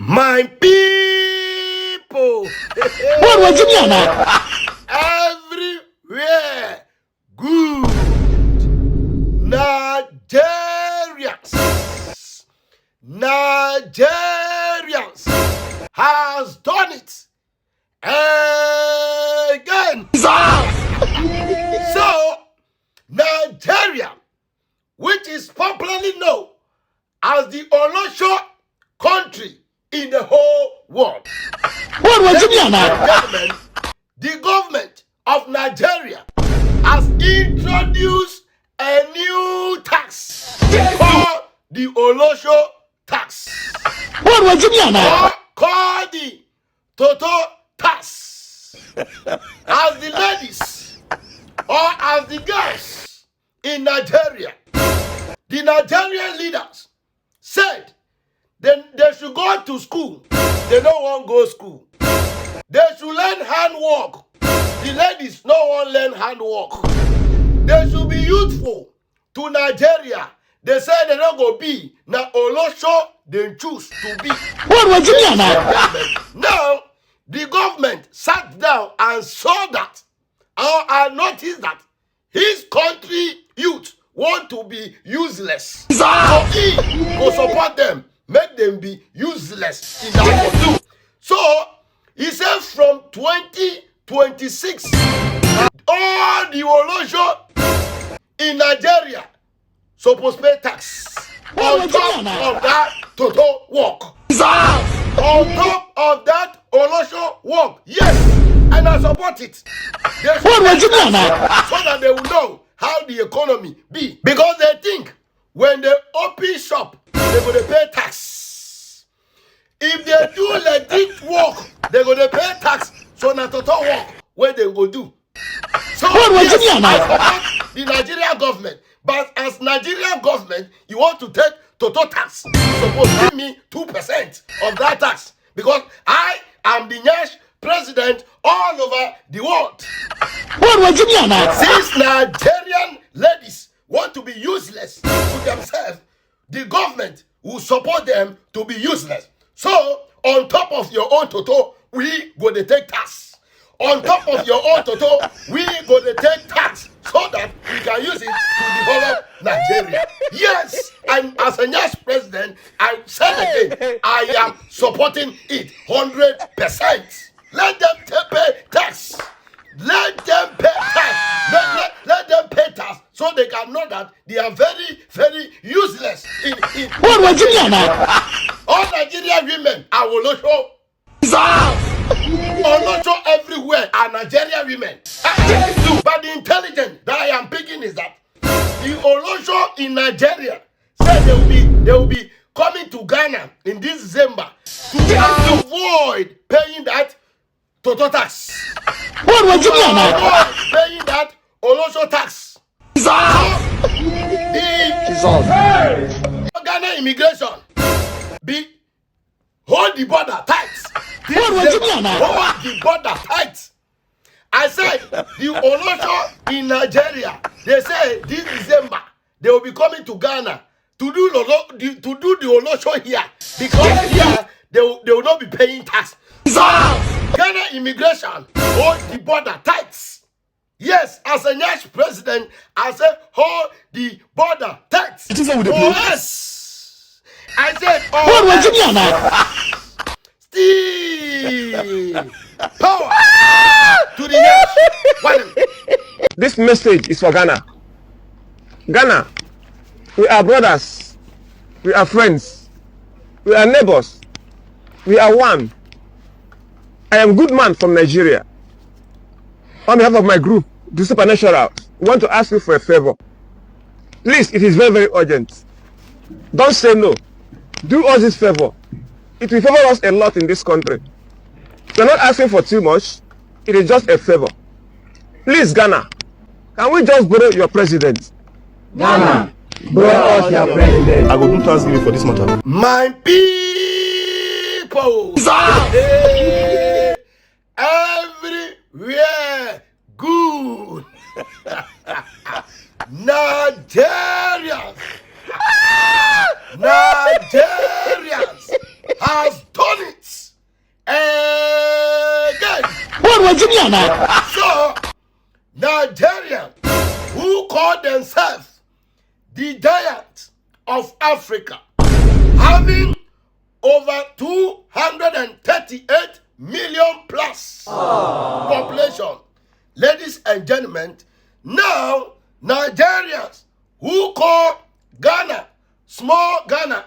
My people, What was it now? everywhere, good. Nigerians has done it again. So, Nigeria, which is popularly known as the Olosho country in the whole world. What was it now? Gentlemen, the government of Nigeria has introduced a new tax called the Olosho tax. What was it now? Called the toto tax. As the ladies or as the girls in Nigeria, the Nigerian leaders said they should go to school. They don't want to go to school. They should learn handwork. The ladies don't want to learn handwork. They should be youthful to Nigeria. They say they don't go be. Now Olosho they choose to be. What was it now? Now the government sat down and saw that, and noticed that his country youth want to be useless. So he will support them, make them be useless in that country. So he said from 2026, all the Olosho in Nigeria supposed to pay tax on top of that toto work. On top of that Olosho work. Yes, and I support it. They should pay tax so that they will know how the economy be. Because they think when they open shop, they're going to pay tax. If they do legit work, they're going to pay tax. So na toto work, where they go do. So yes, I support the Nigerian government. But as Nigerian government, you want to take toto tax. You're supposed to give me 2% of that tax. Because I am the next president all over the world. What was it now? Since Nigerian ladies want to be useless to themselves, the government will support them to be useless. So, on top of your own toto, we go to take tax. On top of your own toto, we go to take tax so that we can use it to develop Nigeria. Yes, and as a next president, I said again, I am supporting it 100%. Let them pay tax. Let them pay tax. Let them pay tax so they can know that they are very, very useless. What was it now? All Nigerian women are Olosho. Olosho everywhere are Nigerian women. But the intelligence that I am picking is that the Olosho in Nigeria said they will be coming to Ghana in this December to avoid paying that toto tax. What was it now? Avoid paying that Olosho tax. So the Ghana immigration hold the border tight. What was it now? Hold the border tight. I said the Olosho in Nigeria, they say this December they will be coming to Ghana to do the Olosho here because here they will not be paying tax. So Ghana immigration hold the border tight. Yes, as a next president, I said hold the border tight. Yes, I said what was it now? Still power to the next. This message is for Ghana. Ghana, we are brothers, we are friends, we are neighbors, we are one. I am good man from Nigeria. On behalf of my group, the Supernatural, we want to ask you for a favor. Please, it is very, very urgent. Don't say no. Do us this favor. It will favor us a lot in this country. We are not asking for too much. It is just a favor. Please, Ghana, can we just borrow your president? Ghana, borrow us your president. I will do Thanksgiving for this matter. My people, everywhere, good. Nigerians has done So, Nigerians who call themselves the giants of Africa, having over 238 million plus population. Ladies and gentlemen, now Nigerians who call Ghana, small Ghana,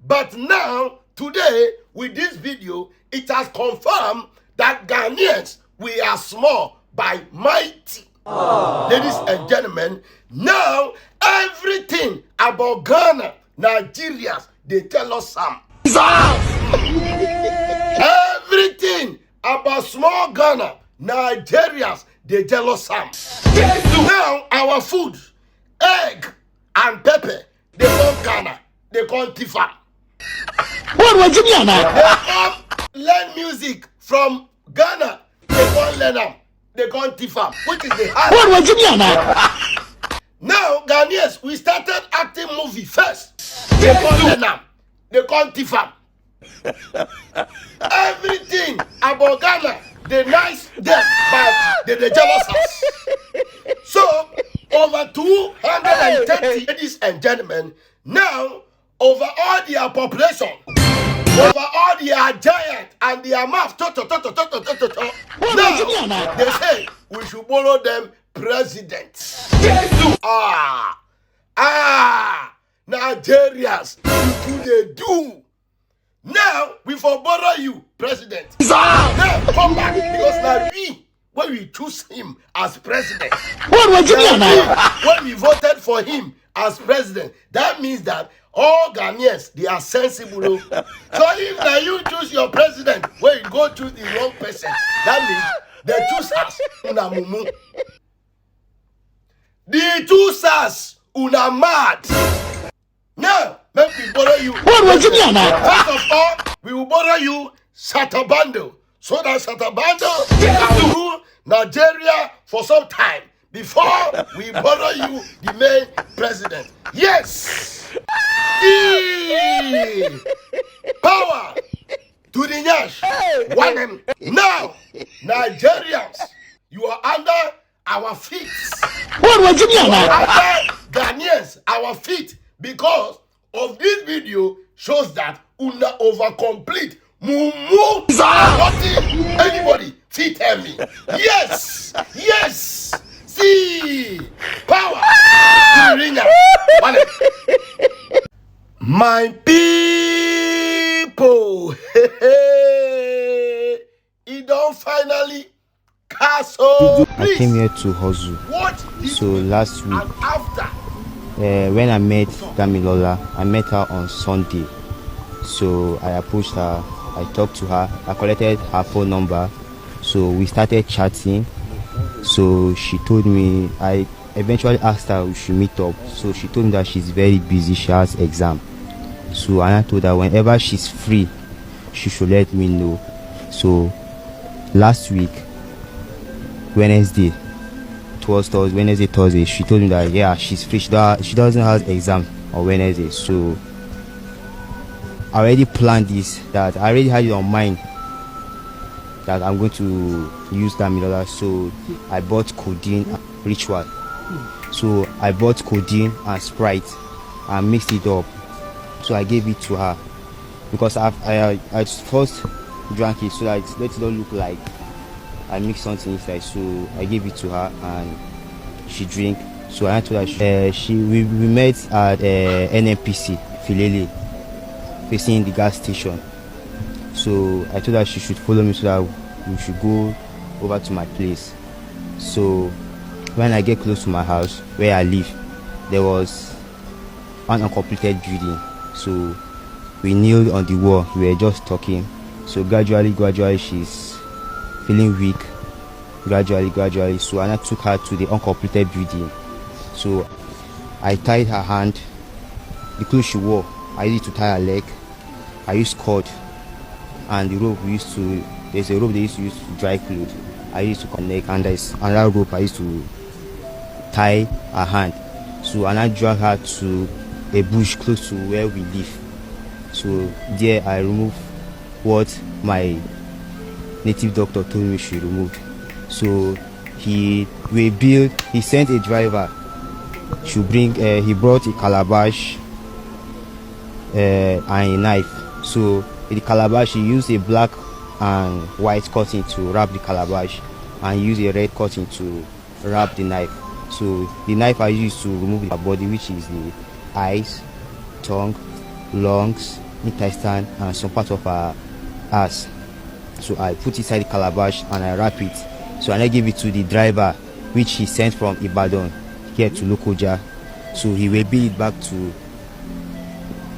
but now, today, with this video, it has confirmed that Ghanaians, we are small by mighty. Ladies and gentlemen, now everything about Ghana, Nigerians, they tell us some. Everything about small Ghana, Nigerians, they tell us some. Now our food, egg and pepper, they come Ghana, they come Tifa. They come learn music from Ghana, they come learn them, they come Tifa, which is the hard. Now Ghanaians, we started acting movie first. They come learn them, they come Tifa. Everything about Ghana, they nice them, but they jealous us. So, over 230, ladies and gentlemen, now, over all their population, over all their giant and their mouth, now, they say, we should borrow them presidents. Nigerians, you do they do. Now, we for borrow you, president. Now, come back, because now when we choose him as president, when we voted for him as president, that means that all Ghanaians, they are sensible. So if now you choose your president, when you go choose the wrong person, that means they choose us, una mumu. They choose us, una mad. Now, let me borrow you. First of all, we will borrow you Satabando, so that Satabando can rule Nigeria for some time before we borrow you the main president. Yes! Power to the Nyash. One. Now, Nigerians, you are under our feet. You are under Ghanaians, our feet, because of this video shows that una over complete mumu nothing anybody fit tell me. Yes, yes. See power to the ringer. My people, it don't finally castle. I came here to hustle. So last week, when I met Damilola, I met her on Sunday. So I approached her, I talked to her, I collected her phone number. So we started chatting. So she told me, I eventually asked her if we should meet up. So she told me that she's very busy, she has exam. So I told her whenever she's free, she should let me know. So last week, Wednesday, Thursday, she told me that yeah, she's free. She doesn't have exam on Wednesday. So I already planned this, that I already had it on mind that I'm going to use Damilola. So I bought codeine ritual. So I bought codeine and Sprite and mixed it up. So I gave it to her because I first drank it so that it let it not look like I mixed something inside. So I gave it to her and she drank. So I told her we met at NNPC Filele, facing the gas station. So I told her she should follow me so that we should go over to my place. So when I get close to my house where I live, there was an uncompleted building. So we kneeled on the wall, we were just talking. So gradually she's feeling weak. Gradually. So I took her to the uncompleted building. So I tied her hand, the clothes she wore, I used to tie her leg. I used cord and the rope there's a rope they used to use to dry clothes. I used to connect, and there's another rope I used to tie her hand. So I drag her to a bush close to where we live. So there I remove what my native doctor told me we should remove. So he sent a driver to bring, he brought a calabash and a knife. So in the calabash, he used a black and white cotton to wrap the calabash, and used a red cotton to wrap the knife. So the knife I used to remove the body, which is the eyes, tongue, lungs, intestine, and some part of her ass. So I put it inside the calabash and I wrap it. So I gave it to the driver, which he sent from Ibadan here to Lokoja. So he will bill it back to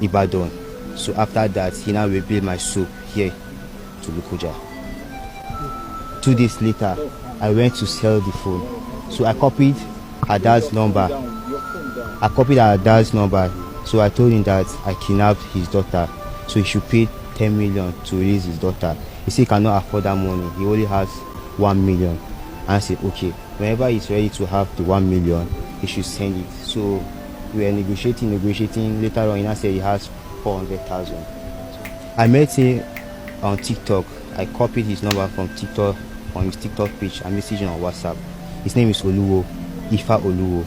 Ibadan. So after that, he now will bill my soap here to Lokoja. 2 days later, I went to sell the phone. So I copied her dad's number. So I told him that I kidnapped his daughter. So he should pay 10 million to release his daughter. He said he cannot afford that money. He only has 1 million. And I said, okay, whenever he's ready to have the 1 million, he should send it. So we were negotiating. Later on, he now said he has 400,000. I met him on TikTok. I copied his number from TikTok, on his TikTok page. I messaged him on WhatsApp. His name is Oluwo, Ifa Oluwo.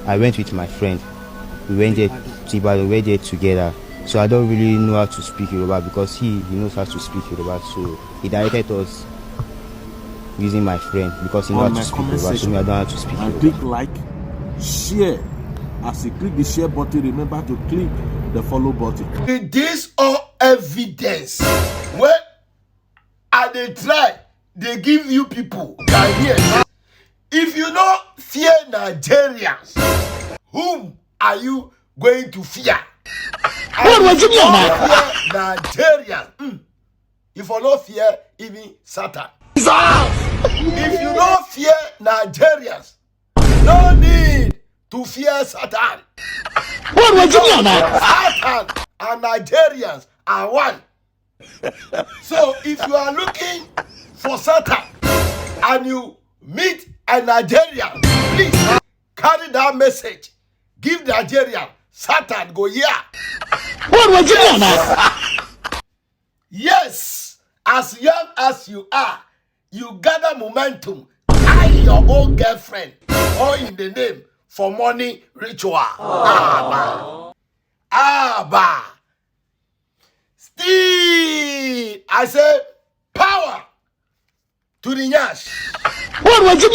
I went with my friend. We went there together. We were there together. So I don't really know how to speak Yoruba, because he knows how to speak Yoruba. So he directed us using my friend, because he knows how to speak Yoruba. So me, I don't know how to speak Yoruba. Click like, share. As you click the share button, remember to click the follow button. With this all evidence, where are they try? They give you people ideas. If you don't fear Nigerians, whom are you going to fear? What was you Fear Nigerians. If you don't fear even Satan. If you don't fear Nigerians, no need to fear Satan. What was you Satan and Nigerians are one. So if you are looking for Satan and you meet a Nigerian, please carry that message. Give Nigerian, Satan go here. What was you Yes, as young as you are, you gather momentum. I your own girlfriend, or in the name for money ritual. Abba. Still, I say power to the Nyash. What was you